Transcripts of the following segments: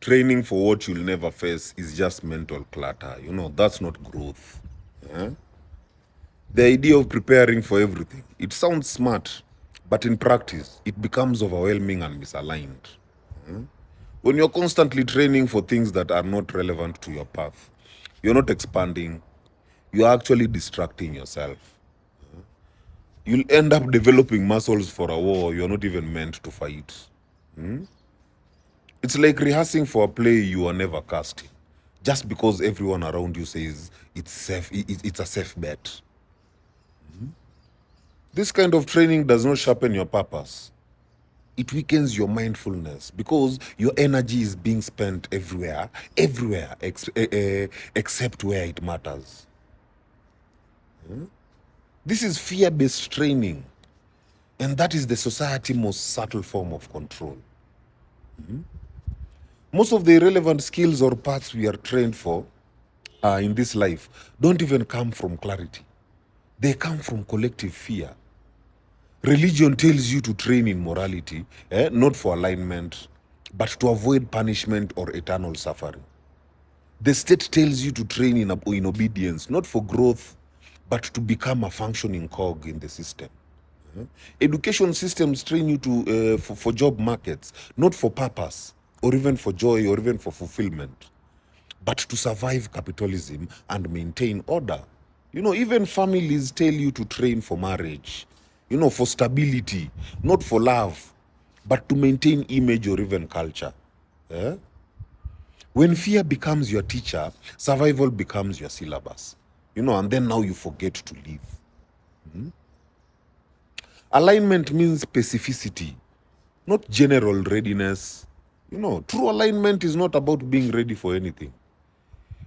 training for what you'll never face is just mental clutter. That's not growth. Yeah? The idea of preparing for everything, it sounds smart, but in practice, it becomes overwhelming and misaligned. When you're constantly training for things that are not relevant to your path, you're not expanding, you're actually distracting yourself. You'll end up developing muscles for a war you're not even meant to fight. It's like rehearsing for a play you are never casting, just because everyone around you says it's safe, it's a safe bet. This kind of training does not sharpen your purpose. It weakens your mindfulness because your energy is being spent everywhere, except where it matters. This is fear-based training, and that is the society's most subtle form of control. Most of the irrelevant skills or paths we are trained for in this life don't even come from clarity. They come from collective fear. Religion tells you to train in morality, not for alignment, but to avoid punishment or eternal suffering. The state tells you to train in obedience, not for growth, but to become a functioning cog in the system. Education systems train you for job markets, not for purpose, or even for joy, or even for fulfillment, but to survive capitalism and maintain order. Even families tell you to train for marriage, for stability, not for love, but to maintain image or even culture. When fear becomes your teacher, survival becomes your syllabus. And then now you forget to live. Alignment means specificity, not general readiness. True alignment is not about being ready for anything.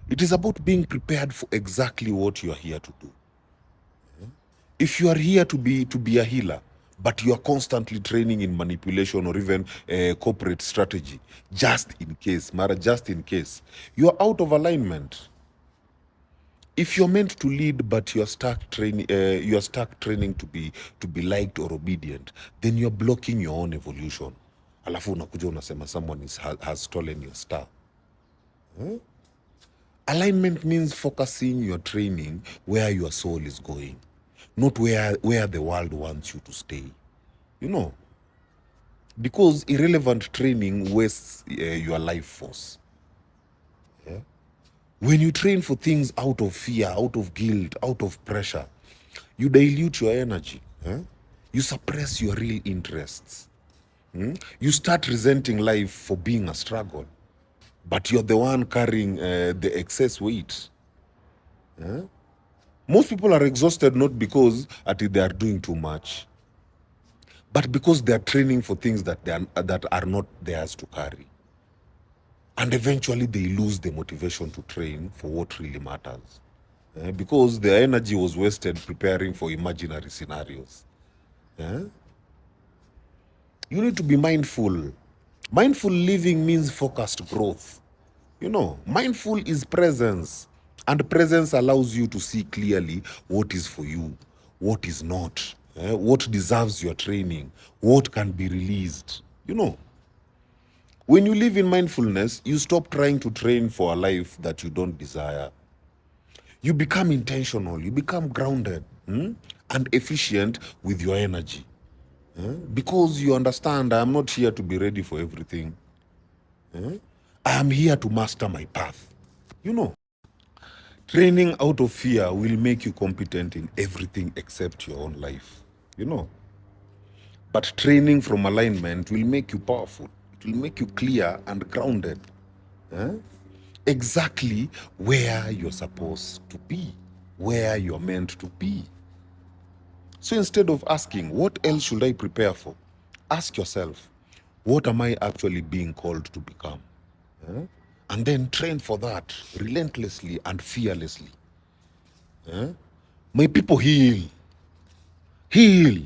It is about being prepared for exactly what you are here to do. If you are here to be a healer, but you are constantly training in manipulation or even corporate strategy, just in case, you are out of alignment. If you're meant to lead, but you're stuck training to be liked or obedient, then you're blocking your own evolution. Alafu unakuja unasema someone has stolen your star. Alignment means focusing your training where your soul is going, not where the world wants you to stay. Because irrelevant training wastes your life force. When you train for things out of fear, out of guilt, out of pressure, you dilute your energy. You suppress your real interests. You start resenting life for being a struggle, but you're the one carrying the excess weight. Most people are exhausted not because they are doing too much, but because they are training for things that are not theirs to carry. And eventually they lose the motivation to train for what really matters. Because their energy was wasted preparing for imaginary scenarios. You need to be mindful. Mindful living means focused growth. Mindful is presence. And presence allows you to see clearly what is for you, what is not, what deserves your training, what can be released. When you live in mindfulness, you stop trying to train for a life that you don't desire. You become intentional, you become grounded and efficient with your energy. Because you understand, I am not here to be ready for everything. I am here to master my path. Training out of fear will make you competent in everything except your own life. But training from alignment will make you powerful. It will make you clear and grounded. Exactly where you're supposed to be, where you're meant to be. So instead of asking, what else should I prepare for? Ask yourself, what am I actually being called to become? And then train for that relentlessly and fearlessly. My people, heal. Heal.